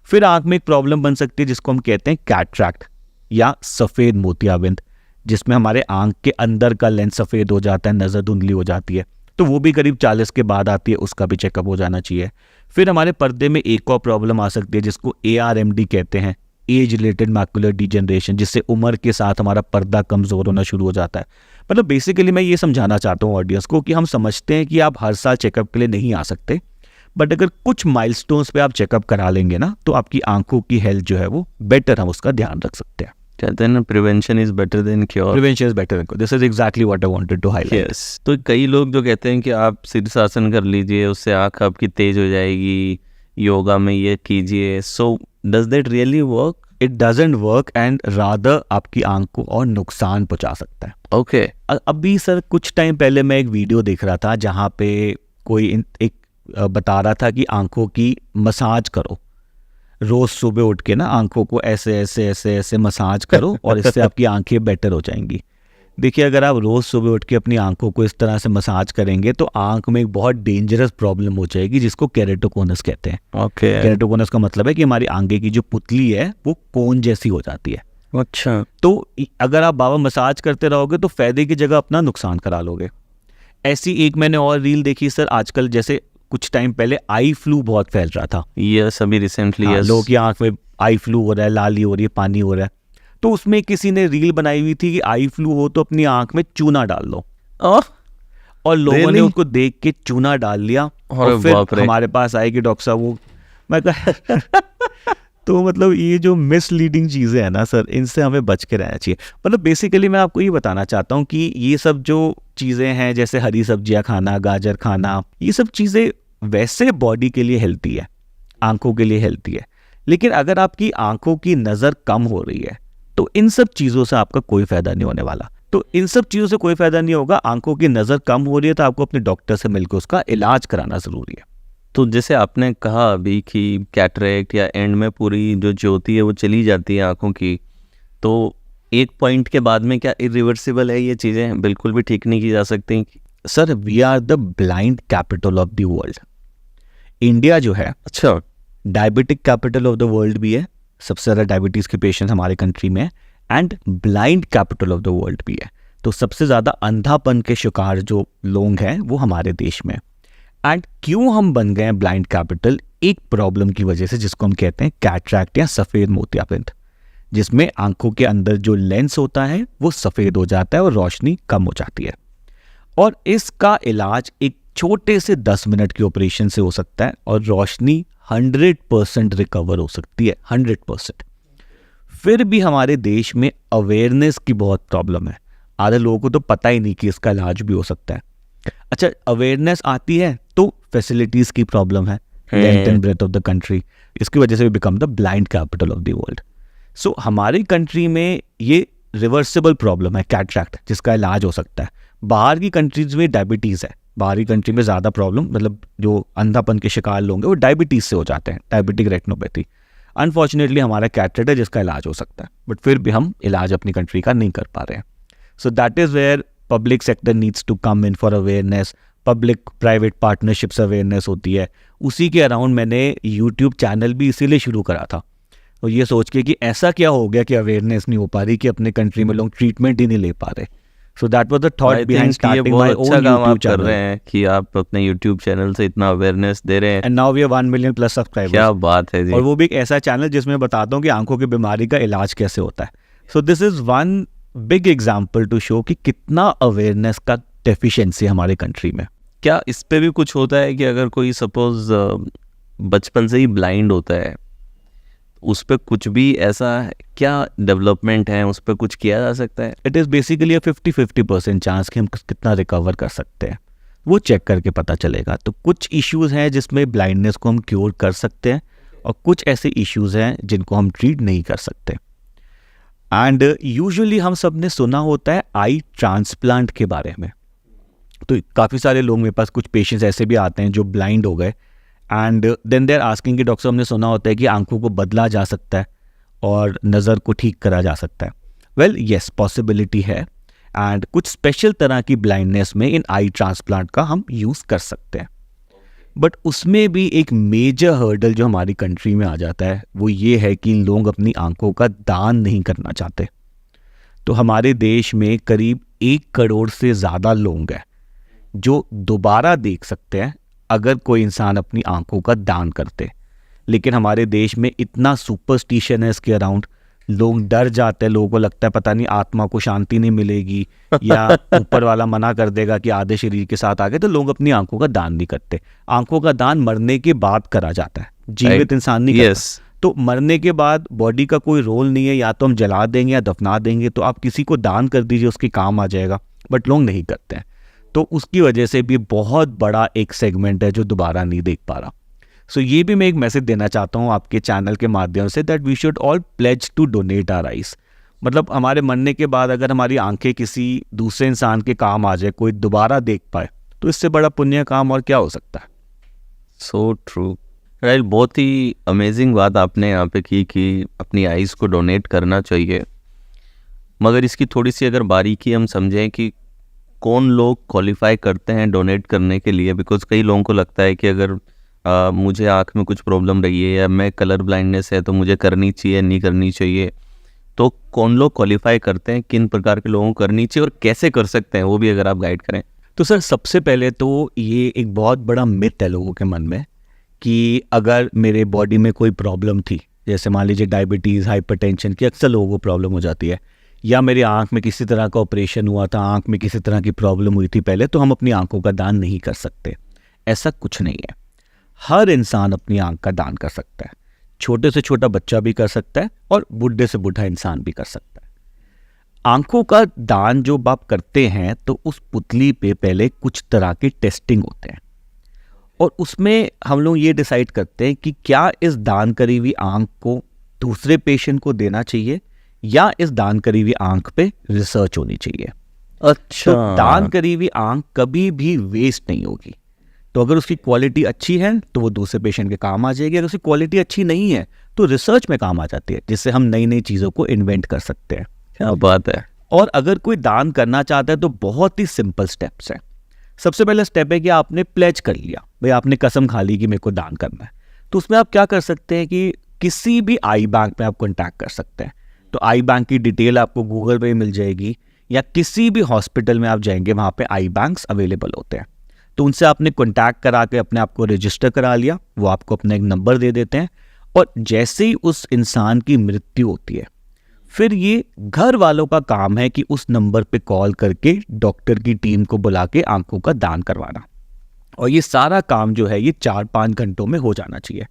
फिर आंख में एक प्रॉब्लम बन सकती है जिसको हम कहते हैं कैटरैक्ट या सफ़ेद मोतियाबिंद, जिसमें हमारे आंख के अंदर का लेंस सफ़ेद हो जाता है, नज़र धुंधली हो जाती है। तो वो भी करीब 40 के बाद आती है, उसका भी चेकअप हो जाना चाहिए। फिर हमारे पर्दे में एक और प्रॉब्लम आ सकती है जिसको ARMD कहते हैं, एज रिलेटेड मैकुलर डिजेनरेशन, जिससे उम्र के साथ हमारा पर्दा कमज़ोर होना शुरू हो जाता है। मतलब बेसिकली मैं ये समझाना चाहता हूँ ऑडियंस को कि हम समझते हैं कि आप हर साल चेकअप के लिए नहीं आ सकते, बट अगर कुछ माइलस्टोन्स पे आप चेकअप करा लेंगे ना तो आपकी आंखों की हेल्थ जो है वो बेटर, हम उसका ध्यान रख सकते हैं। कहते हैं ना, prevention is better than cure. Prevention is better than cure, this is exactly what I wanted to highlight. Yes, तो कई लोग जो कहते हैं कि आप शीर्षासन कर लीजिए, उससे आंख आपकी तेज हो जाएगी, योगा में ये कीजिए, so does that really work? It doesn't work and rather आपकी आंख को और नुकसान पहुंचा सकता है। ओके। अभी सर कुछ टाइम पहले मैं एक वीडियो देख रहा था जहाँ पे कोई एक बता रहा था कि आंखों की मसाज करो, रोज सुबह उठ के ना आंखों को ऐसे ऐसे ऐसे ऐसे मसाज करो और इससे आपकी आंखें बेटर हो जाएंगी। देखिए, अगर आप रोज सुबह उठ के अपनी आंखों को इस तरह से मसाज करेंगे तो आंख में एक बहुत डेंजरस प्रॉब्लम हो जाएगी जिसको केरेटोकोनस कहते हैं। ओके। केरेटोकोनस का मतलब है कि हमारी आंखें की जो पुतली है वो कोन जैसी हो जाती है। अच्छा। तो अगर आप बाबा मसाज करते रहोगे तो फायदे की जगह अपना नुकसान करा लोगे। ऐसी एक मैंने और रील देखी सर, आजकल जैसे कुछ टाइम पहले आई फ्लू बहुत फैल रहा था। यस, अभी रिसेंटली हाँ, लोगों की आंख में आई फ्लू हो रहा है, लाली हो रही है, पानी हो रहा है। तो उसमें किसी ने रील बनाई हुई थी कि आई फ्लू हो तो अपनी आंख में चूना डाल लो, और लोगों ने उसको देख के चूना डाल लिया और फिर हमारे पास आए कि डॉक्टर साहब वो, मैं कहा तो मतलब ये जो मिसलीडिंग चीज़ें हैं ना सर, इनसे हमें बच के रहना चाहिए। मतलब बेसिकली मैं आपको ये बताना चाहता हूँ कि ये सब जो चीज़ें हैं, जैसे हरी सब्जियाँ खाना, गाजर खाना, ये सब चीज़ें वैसे बॉडी के लिए हेल्थी है, आंखों के लिए हेल्थी है। लेकिन अगर आपकी आंखों की नज़र कम हो रही है तो इन सब चीज़ों से आपका कोई फ़ायदा नहीं होने वाला। तो इन सब चीज़ों से कोई फ़ायदा नहीं होगा। आंखों की नज़र कम हो रही है तो आपको अपने डॉक्टर से मिलकर उसका इलाज कराना ज़रूरी है। तो जैसे आपने कहा अभी कि कैटरेक्ट या एंड में पूरी जो ज्योति है वो चली जाती है आँखों की, तो एक पॉइंट के बाद में क्या इरिवर्सिबल है ये चीज़ें, बिल्कुल भी ठीक नहीं की जा सकती? Sir, we are the blind capital of the world. India जो है, अच्छा, diabetic capital of the world भी है, सबसे ज़्यादा डायबिटीज़ के पेशेंट्स हमारे कंट्री में है, and blind capital of the world भी है। तो सबसे ज़्यादा अंधापन के शिकार जो लोग हैं वो हमारे देश में। एंड क्यों हम बन गए हैं ब्लाइंड कैपिटल? एक प्रॉब्लम की वजह से, जिसको हम कहते हैं कैटरैक्ट या सफ़ेद मोतियाबिंद, जिसमें आंखों के अंदर जो लेंस होता है वो सफ़ेद हो जाता है और रोशनी कम हो जाती है। और इसका इलाज एक छोटे से 10 मिनट के ऑपरेशन से हो सकता है और रोशनी 100% रिकवर हो सकती है, 100%। फिर भी हमारे देश में अवेयरनेस की बहुत प्रॉब्लम है। आधे लोगों को तो पता ही नहीं कि इसका इलाज भी हो सकता है। अच्छा, अवेयरनेस आती है तो फैसिलिटीज़ की प्रॉब्लम है, length and breadth of the country, इसकी वजह से भी become the blind capital of the world. So हमारी कंट्री में ये रिवर्सिबल प्रॉब्लम है कैटरैक्ट, जिसका इलाज हो सकता है। बाहर की कंट्रीज में डायबिटीज़ है, बाहरी कंट्री में ज़्यादा प्रॉब्लम, मतलब जो अंधापन के शिकार लोग हैं वो डायबिटीज़ से हो जाते हैं, डायबिटिक रेटिनोपैथी। अनफॉर्चुनेटली हमारा कैटरेक्ट है जिसका इलाज हो सकता है, बट फिर भी हम इलाज अपनी कंट्री का नहीं कर पा रहे हैं। So that is where public sector needs to come in for awareness, public private partnerships awareness होती है। उसी के अराउंड मैंने यूट्यूब चैनल भी इसीलिए शुरू करा था, और ये सोच के कि ऐसा क्या हो गया कि अवेयरनेस नहीं हो पा रही, कि अपने कंट्री में लोग ट्रीटमेंट ही नहीं ले पा रहे। So that was the thought behind starting my own YouTube कर रहे हैं कि आप अपने यूट्यूब चैनल से इतना अवेयरनेस दे रहे हैं। And now we are 1 million plus subscribers. क्या बात है जी। और वो भी एक ऐसा चैनल जिसमें बताता हूँ कि आंखों की बीमारी का इलाज कैसे होता है। So this is one big example to show कि कितना अवेयरनेस का डेफिशिएंसी हमारे कंट्री में। क्या इस पे भी कुछ होता है कि अगर कोई सपोज बचपन से ही ब्लाइंड होता है, उस पर कुछ भी ऐसा क्या डेवलपमेंट है, उस पर कुछ किया जा सकता है? इट इज़ बेसिकली 50-50% चांस कि हम कितना रिकवर कर सकते हैं, वो चेक करके पता चलेगा। तो कुछ इश्यूज़ हैं जिसमें ब्लाइंडनेस को हम क्योर कर सकते हैं, और कुछ ऐसे इश्यूज़ हैं जिनको हम ट्रीट नहीं कर सकते। एंड यूजुअली हम सब ने सुना होता है आई ट्रांसप्लांट के बारे में। तो काफ़ी सारे लोग, मेरे पास कुछ पेशेंट्स ऐसे भी आते हैं जो ब्लाइंड हो गए, and then they are asking कि डॉक्टर साहब, हमने सुना होता है कि आंखों को बदला जा सकता है और नज़र को ठीक करा जा सकता है। वेल येस, पॉसिबिलिटी है, एंड कुछ स्पेशल तरह की ब्लाइंडनेस में इन आई ट्रांसप्लांट का हम यूज़ कर सकते हैं। बट उसमें भी एक मेजर हर्डल जो हमारी कंट्री में आ जाता है वो ये है कि लोग अपनी आंखों का दान नहीं करना चाहते। तो हमारे देश में करीब 1 करोड़ से ज़्यादा लोग हैं जो दोबारा देख सकते हैं अगर कोई इंसान अपनी आंखों का दान करते। लेकिन हमारे देश में इतना सुपरस्टिशन है इसके अराउंड, लोग डर जाते हैं, लोगों को लगता है पता नहीं आत्मा को शांति नहीं मिलेगी या ऊपर वाला मना कर देगा कि आधे शरीर के साथ आ गए, तो लोग अपनी आंखों का दान नहीं करते। आंखों का दान मरने के बाद करा जाता है, जीवित इंसान नहीं करता। तो मरने के बाद बॉडी का कोई रोल नहीं है, या तो हम जला देंगे या दफना देंगे, तो आप किसी को दान कर दीजिए, उसके काम आ जाएगा, बट लोग नहीं करते हैं। तो उसकी वजह से भी बहुत बड़ा एक सेगमेंट है जो दोबारा नहीं देख पा रहा। सो ये भी मैं एक मैसेज देना चाहता हूँ आपके चैनल के माध्यम से, that we should all pledge to donate our eyes. मतलब हमारे मरने के बाद अगर हमारी आंखें किसी दूसरे इंसान के काम आ जाए, कोई दोबारा देख पाए, तो इससे बड़ा पुण्य काम और क्या हो सकता है। सो ट्रू राइल, बहुत ही अमेजिंग बात आपने यहाँ पे की कि अपनी आइज़ को डोनेट करना चाहिए। मगर इसकी थोड़ी सी अगर बारीकी हम समझें कि कौन लोग क्वालिफाई करते हैं डोनेट करने के लिए, बिकॉज कई लोगों को लगता है कि अगर मुझे आँख में कुछ प्रॉब्लम रही है या मैं कलर ब्लाइंडनेस है तो मुझे करनी चाहिए नहीं करनी चाहिए, तो कौन लोग क्वालिफाई करते हैं, किन प्रकार के लोगों को करनी चाहिए और कैसे कर सकते हैं, वो भी अगर आप गाइड करें। तो सर, सबसे पहले तो ये एक बहुत बड़ा मिथ है लोगों के मन में कि अगर मेरे बॉडी में कोई प्रॉब्लम थी, जैसे मान लीजिए डायबिटीज़, हाइपरटेंशन की अक्सर लोगों को प्रॉब्लम हो जाती है, या मेरी आंख में किसी तरह का ऑपरेशन हुआ था, आंख में किसी तरह की प्रॉब्लम हुई थी पहले, तो हम अपनी आंखों का दान नहीं कर सकते। ऐसा कुछ नहीं है, हर इंसान अपनी आंख का दान कर सकता है। छोटे से छोटा बच्चा भी कर सकता है और बूढ़े से बूढ़ा इंसान भी कर सकता है। आंखों का दान जो आप करते हैं तो उस पुतली पे पहले कुछ तरह के टेस्टिंग होते हैं और उसमें हम लोग ये डिसाइड करते हैं कि क्या इस दान करी हुई आंख को दूसरे पेशेंट को देना चाहिए या इस दान करी हुई आंख पे रिसर्च होनी चाहिए। अच्छा, तो दान करी हुई आंख कभी भी वेस्ट नहीं होगी। तो अगर उसकी क्वालिटी अच्छी है तो वो दूसरे पेशेंट के काम आ जाएगी, अगर उसकी क्वालिटी अच्छी नहीं है तो रिसर्च में काम आ जाती है, जिससे हम नई नई चीज़ों को इन्वेंट कर सकते हैं। क्या बात है। और अगर कोई दान करना चाहता है तो बहुत ही सिंपल स्टेप्स हैं। सबसे पहला स्टेप है कि आपने प्लेज कर लिया, भाई आपने कसम खा ली कि मेरे को दान करना है। तो उसमें आप क्या कर सकते हैं कि किसी भी आई बैंक में आप कॉन्टैक्ट कर सकते हैं। तो आई बैंक की डिटेल आपको गूगल पे मिल जाएगी या किसी भी हॉस्पिटल में आप जाएंगे वहाँ पे आई बैंक्स अवेलेबल होते हैं। तो उनसे आपने कॉन्टैक्ट करा के अपने आप को रजिस्टर करा लिया, वो आपको अपना एक नंबर दे देते हैं और जैसे ही उस इंसान की मृत्यु होती है फिर ये घर वालों का काम है कि उस नंबर पे कॉल करके डॉक्टर की टीम को बुला के आंखों का दान करवाना। और ये सारा काम जो है ये 4-5 घंटों में हो जाना चाहिए।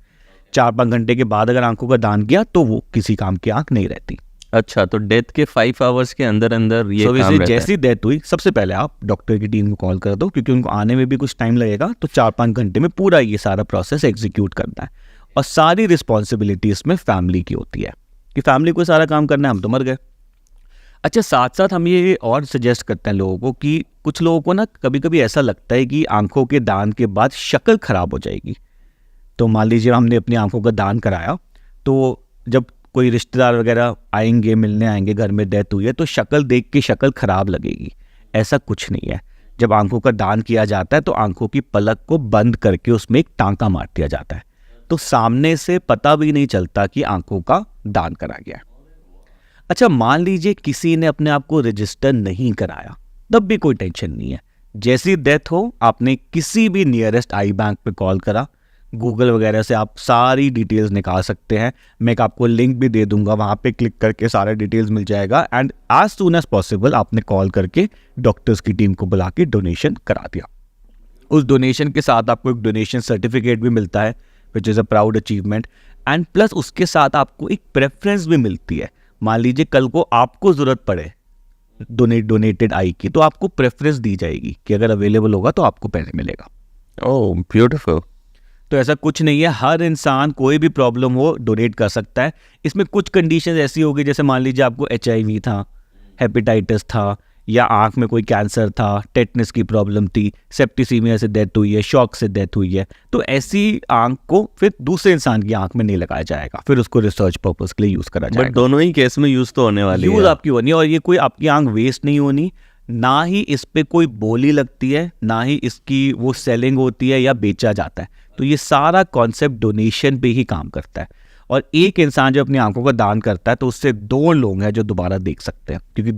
4-5 घंटे के बाद अगर आंखों का दान किया तो वो किसी काम की आंख नहीं रहती। अच्छा, तो डेथ के 5 आवर्स के अंदर अंदर ये काम रहता है। जैसी डेथ हुई सबसे पहले आप डॉक्टर की टीम को कॉल कर दो, क्योंकि उनको आने में भी कुछ टाइम लगेगा। तो 4-5 घंटे में पूरा ये सारा प्रोसेस एग्जीक्यूट करना है और सारी रिस्पॉन्सिबिलिटी इसमें फैमिली की होती है कि फैमिली को सारा काम करना है, हम तो मर गए। अच्छा, साथ साथ हम ये और सजेस्ट करते हैं लोगों को कि कुछ लोगों को ना कभी कभी ऐसा लगता है कि आंखों के दान के बाद शक्ल खराब हो जाएगी। तो मान लीजिए हमने अपनी आंखों का दान कराया, तो जब कोई रिश्तेदार वगैरह आएंगे, मिलने आएंगे, घर में डेथ हुई है तो शक्ल देख के शक्ल खराब लगेगी। ऐसा कुछ नहीं है। जब आंखों का दान किया जाता है तो आंखों की पलक को बंद करके उसमें एक टांका मार दिया जाता है, तो सामने से पता भी नहीं चलता कि आंखों का दान करा गया। अच्छा, मान लीजिए किसी ने अपने आप को रजिस्टर नहीं कराया, तब भी कोई टेंशन नहीं है। जैसी डेथ हो आपने किसी भी नियरेस्ट आई बैंक पे कॉल करा, गूगल वगैरह से आप सारी डिटेल्स निकाल सकते हैं। मैं आपको लिंक भी दे दूंगा, वहाँ पे क्लिक करके सारे डिटेल्स मिल जाएगा। And as soon as possible आपने कॉल करके डॉक्टर्स की टीम को बुला के डोनेशन करा दिया। उस डोनेशन के साथ आपको एक डोनेशन सर्टिफिकेट भी मिलता है which is a proud achievement. And plus उसके साथ आपको एक प्रेफरेंस भी मिलती है। मान लीजिए कल को आपको ज़रूरत पड़े डोनेटेड आई की, तो आपको प्रेफरेंस दी जाएगी कि अगर अवेलेबल होगा तो आपको पहले मिलेगा। Oh beautiful. तो ऐसा कुछ नहीं है, हर इंसान कोई भी प्रॉब्लम हो डोनेट कर सकता है। इसमें कुछ कंडीशंस ऐसी होगी, जैसे मान लीजिए आपको HIV था, हेपेटाइटिस था, या आंख में कोई कैंसर था, टेटनस की प्रॉब्लम थी, सेप्टिसीमिया से डेथ हुई है, शॉक से डेथ हुई है, तो ऐसी आंख को फिर दूसरे इंसान की आंख में नहीं लगाया जाएगा, फिर उसको रिसर्च पर्पस के लिए यूज करा जाएगा। बट दोनों ही केस में यूज तो होने वाली है। यूज आपकी होनी है और ये कोई आपकी आंख वेस्ट नहीं होनी, ना ही इस पे कोई बोली लगती है, ना ही इसकी वो सेलिंग होती है या बेचा जाता है। तो ये सारा कॉन्सेप्ट डोनेशन पे ही काम करता है। और एक इंसान जो अपनी आंखों का दान करता है तो उससे 2 लोग हैं जो दोबारा देख सकते हैं, क्योंकि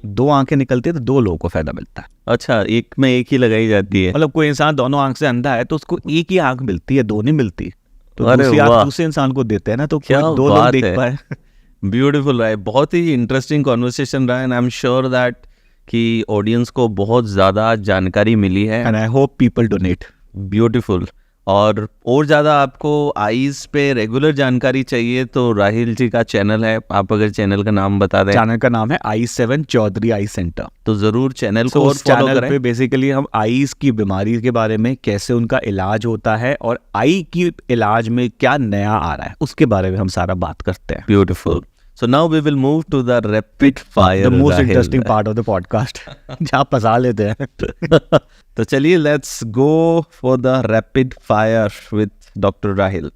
2 आंखें निकलती है तो 2 लोगों को फायदा मिलता है। अच्छा, एक में एक ही लगाई जाती है। मतलब कोई इंसान दोनों आंख से अंधा है तो उसको एक ही आंख मिलती है, 2 नहीं मिलती। तो अरे दूसरी वाह, आंख दूसरे इंसान को देते हैं ना, तो क्या 2 लोग बात देख है। पाए। ब्यूटीफुल रहा है, बहुत ही इंटरेस्टिंग कॉन्वर्सेशन रहा है and I am sure that कि ऑडियंस को बहुत ज़्यादा जानकारी मिली है। And I hope people donate. Beautiful. और ज़्यादा आपको आईज पे रेगुलर जानकारी चाहिए तो राहिल जी का चैनल है, आप अगर चैनल का नाम बता दें। चैनल का नाम है I7 चौधरी आई सेंटर। तो ज़रूर चैनल को और और फॉलो चैनल करें। पे बेसिकली हम आईज की बीमारी के बारे में, कैसे उनका इलाज होता है और आई की इलाज में क्या नया आ रहा है उसके बारे में हम सारा बात करते हैं। Beautiful. So now we will move to the rapid fire. The most Rahil. interesting part of the podcast जहाँ फंसा लेते हैं। तो चलिए let's go for the rapid fire with Dr. Rahil.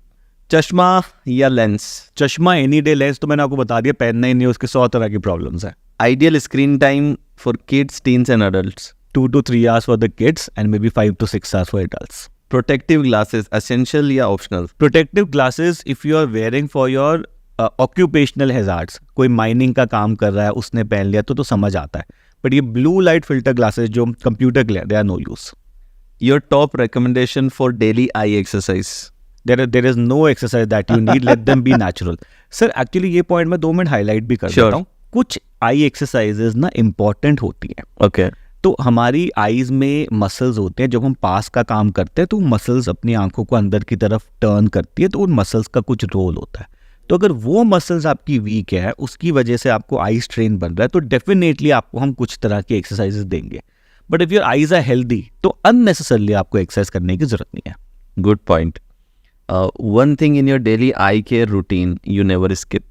चश्मा या लेंस? चश्मा एनी डे, लेंस तो मैंने आपको बता दिया पहनना ही नहीं, उसके 100 तरह की प्रॉब्लम्स है। Ideal screen time for kids, teens and adults? 2 to 3 hours for the kids and maybe 5 to 6 hours for adults. Protective glasses, essential या optional? Protective glasses if you are wearing for your occupational hazards, कोई माइनिंग का काम कर रहा है उसने पहन लिया तो समझ आता है। बट ये ब्लू लाइट फिल्टर ग्लासेस जो कंप्यूटर के लिए, they are no use. Your top recommendation for daily eye exercise? There is no exercise that you need, let them be natural. Sir actually ये पॉइंट मैं 2 मिनट हाईलाइट भी कर देता हूँ। कुछ आई एक्सरसाइजेज ना इम्पॉर्टेंट होती हैं। Okay. तो हमारी आईज में मसल्स होते हैं, जब हम पास का काम करते हैं तो मसल्स अपनी आंखों को अंदर की तरफ टर्न करती है, तो उन मसल्स का कुछ रोल होता है। तो अगर वो मसल्स आपकी वीक है, उसकी वजह से आपको आई स्ट्रेन बन रहा है, तो डेफिनेटली आपको हम कुछ तरह की एक्सरसाइजेस देंगे। But if your eyes are healthy तो अननेसेसरली आपको एक्सरसाइज करने की जरूरत नहीं है। Good point. One thing in your daily eye care routine you never skip.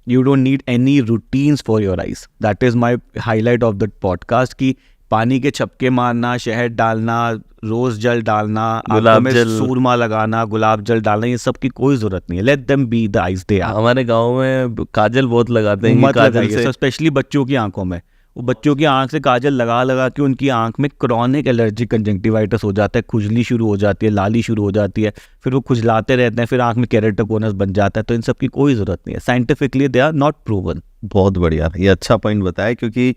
You don't need any routines for your eyes. That is my highlight of the podcast कि पानी के छपके मारना, शहद डालना, रोज जल डालना, आंखों में सूरमा लगाना, गुलाब जल डालना, ये सब की कोई जरूरत नहीं है। Let them be the eyes they are. हमारे गांव में काजल बहुत लगाते हैं, मत काजल लगाइए, से स्पेशली बच्चों की आंखों में। वो बच्चों की आंख से काजल लगा लगा के उनकी आंख में क्रॉनिक एलर्जिक कंजंक्टिवाइटिस हो जाता है, खुजली शुरू हो जाती है, लाली शुरू हो जाती है, फिर वो खुजलाते रहते हैं, फिर आंख में केरेटोकोनस बन जाता है। तो इन सब की कोई ज़रूरत नहीं है, scientifically they are not proven. बहुत बढ़िया, ये अच्छा पॉइंट बताया, क्योंकि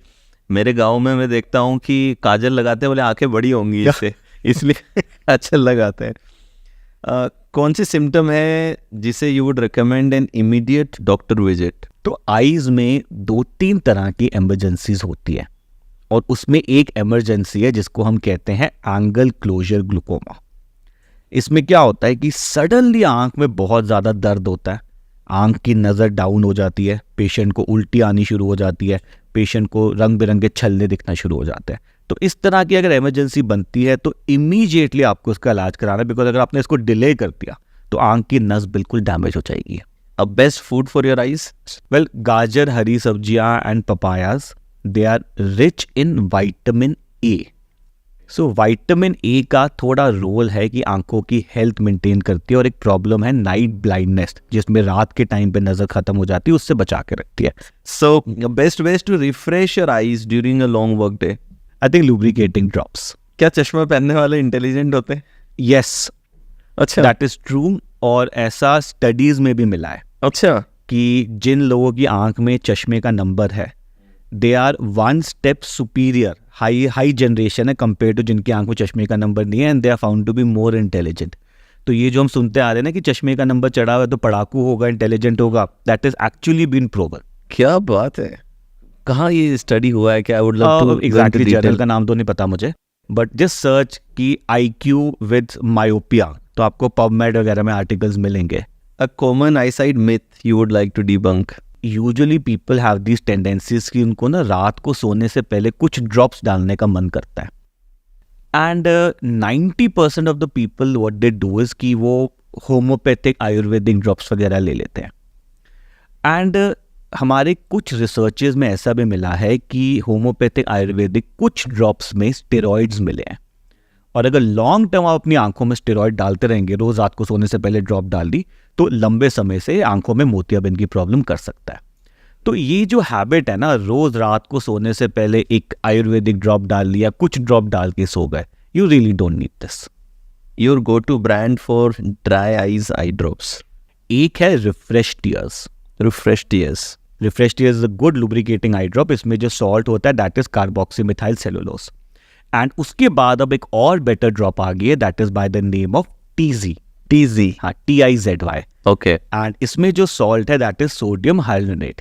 मेरे गांव में मैं देखता हूँ कि काजल लगाते हैं, बोले आंखें बड़ी होंगी इससे, इसलिए अच्छा लगाते हैं। कौन सी सिम्टम है जिसे you would recommend an immediate doctor visit? तो आईज में 2-3 तरह की एमरजेंसीज होती है, और उसमें एक एमरजेंसी है जिसको हम कहते हैं एंगल क्लोजर ग्लूकोमा। इसमें क्या होता है कि सडनली आंख में बहुत ज़्यादा दर्द होता है, आंख की नज़र डाउन हो जाती है, पेशेंट को उल्टी आनी शुरू हो जाती है, पेशेंट को रंग बिरंगे छल्ले दिखना शुरू हो जाते हैं। तो इस तरह की अगर इमरजेंसी बनती है तो इमीडिएटली आपको इसका इलाज कराना है, बिकॉज अगर आपने इसको डिले कर दिया तो आंख की नस बिल्कुल डैमेज हो जाएगी। A best food for your eyes? Well, गाजर, हरी सब्जियां and papayas, they are rich in vitamin A. So vitamin A का थोड़ा रोल है कि आंखों की हेल्थ मेंटेन करती है, और एक प्रॉब्लम है नाइट ब्लाइंडनेस, जिसमें रात के टाइम पे नजर खत्म हो जाती है, उससे बचा के रखती है। So best ways to refresh your eyes during a long work day? I think lubricating drops. क्या चश्मा पहनने वाले इंटेलिजेंट होते हैं? यस, अच्छा, दैट इज ट्रू, और ऐसा स्टडीज में भी मिला है। अच्छा, कि जिन लोगों की आंख में चश्मे का नंबर है, they are 1 step superior, high generation है कंपेयर टू जिनकी आंख में चश्मे का नंबर नहीं है, and they are found to be more intelligent. तो ये जो हम सुनते आ रहे हैं ना कि चश्मे का नंबर चढ़ा हुआ है तो पढ़ाकू होगा, इंटेलिजेंट होगा, that is actually been proven. क्या बात है, कहाँ ये स्टडी हुआ है? क्या I would love to exactly, journal का नाम तो नहीं पता मुझे, बट जस्ट सर्च की IQ विद मायोपिया, तो आपको पबमेड वगैरह में आर्टिकल्स मिलेंगे। A common eyesight myth you would like to debunk? Usually people have these tendencies कि उनको ना रात को सोने से पहले कुछ ड्रॉप्स डालने का मन करता है, and 90% of the people what they do is कि वो होम्योपैथिक आयुर्वेदिक ड्रॉप्स वगैरह ले लेते हैं। एंड हमारे कुछ रिसर्चेज में ऐसा भी मिला है कि होम्योपैथिक आयुर्वेदिक कुछ ड्रॉप्स में स्टेरॉइड्स मिले हैं, और अगर लॉन्ग टर्म आप अपनी आंखों में स्टेरॉइड डालते रहेंगे, रोज रात को सोने से पहले ड्रॉप डाल दी, तो लंबे समय से आंखों में मोतियाबिंद की प्रॉब्लम कर सकता है। तो ये जो हैबिट है ना, रोज रात को सोने से पहले एक आयुर्वेदिक ड्रॉप डाल लिया, कुछ ड्रॉप डाल के सो गए, you really don't need this. Your go to brand for dry eyes eye drops? एक है refresh tears. Refresh tears, refresh tears is a good lubricating eye drop. इसमें जो सॉल्ट होता है that is carboxymethyl cellulose. And उसके बाद अब एक और बेटर ड्रॉप आ गई है, that is by the name of TZ। हाँ, TIZY। ओके, एंड इसमें जो सॉल्ट है that is sodium hyaluronate,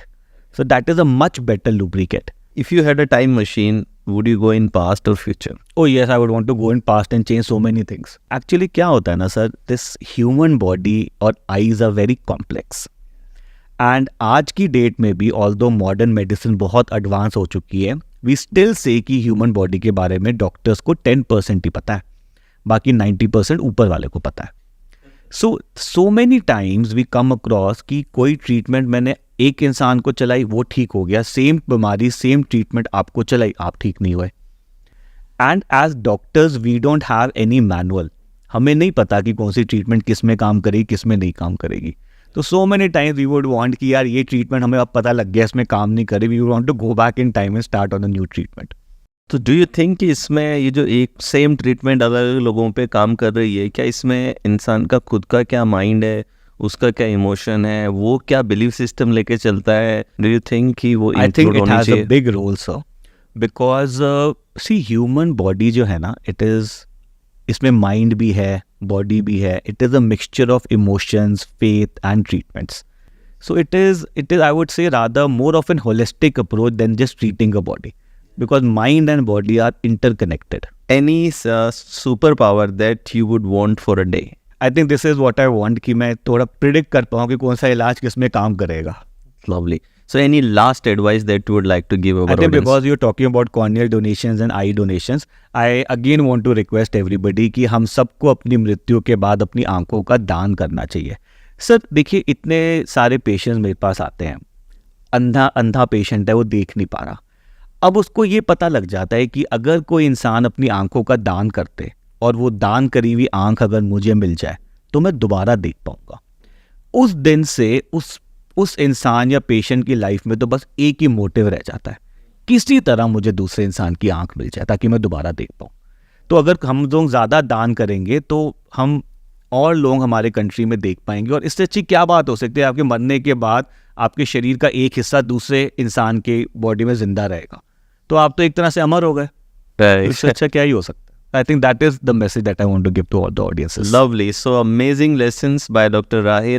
so that is a much better lubricate. If you had a time machine would you go in past or future? Oh yes, I would want to go in past and change so many things. Actually क्या होता है ना सर, this human body और eyes are very complex. And आज की डेट में भी although modern medicine बहुत advance हो चुकी है, we still say कि human body के बारे में डॉक्टर्स को 10% ही पता है, बाकी 90% ऊपर वाले को पता है। So many times we come across कि कोई ट्रीटमेंट मैंने एक इंसान को चलाई, वो ठीक हो गया, सेम बीमारी सेम ट्रीटमेंट आपको चलाई, आप ठीक नहीं हुए। And as doctors we don't have any manual, हमें नहीं पता कि कौन सी ट्रीटमेंट किस में काम करेगी, किस में नहीं काम करेगी। तो so many times we would want कि यार ये ट्रीटमेंट हमें अब पता लग गया, इसमें काम नहीं करे, we want to go back in time and start on a new treatment. तो डू यू थिंक कि इसमें ये जो एक सेम ट्रीटमेंट अलग अलग लोगों पे काम कर रही है, क्या इसमें इंसान का खुद का क्या माइंड है, उसका क्या इमोशन है, वो क्या बिलीफ सिस्टम लेके चलता है? डू यू थिंक कि वो I think it has a big role sir, because see human body जो है ना, इट इज, इसमें माइंड भी है, बॉडी भी है, it is a mixture of emotions, faith and treatments. So it is I would say rather more of an holistic approach than just treating a body. Because mind and body are interconnected. Any super power that you would want for a day? I think this is what I want कि मैं थोड़ा प्रिडिक्ट कर पाऊँ कि कौन सा इलाज किस में काम करेगा. Lovely. So any last advice that you would like to give our I think audience? because you're talking about corneal donations and eye donations, I again want to request everybody कि हम सबको अपनी मृत्यु के बाद अपनी आंखों का दान करना चाहिए. सर देखिए, इतने सारे पेशेंट्स मेरे पास आते हैं, अंधा पेशेंट है, वो देख नहीं पा रहा. अब उसको ये पता लग जाता है कि अगर कोई इंसान अपनी आंखों का दान करते और वो दान करी हुई आंख अगर मुझे मिल जाए तो मैं दोबारा देख पाऊंगा. उस दिन से उस इंसान या पेशेंट की लाइफ में तो बस एक ही मोटिव रह जाता है, किसी तरह मुझे दूसरे इंसान की आंख मिल जाए ताकि मैं दोबारा देख पाऊँ. तो अगर हम लोग ज़्यादा दान करेंगे तो हम और लोग हमारे कंट्री में देख पाएंगे. और इससे अच्छी क्या बात हो सकती है? आपके मरने के बाद आपके शरीर का एक हिस्सा दूसरे इंसान के बॉडी में जिंदा रहेगा, तो आप तो एक तरह से अमर हो गए. इससे अच्छा क्या ही हो सकता है? I think that is the message that I want to give to all the audiences. Lovely. So amazing lessons by Dr. Rahil.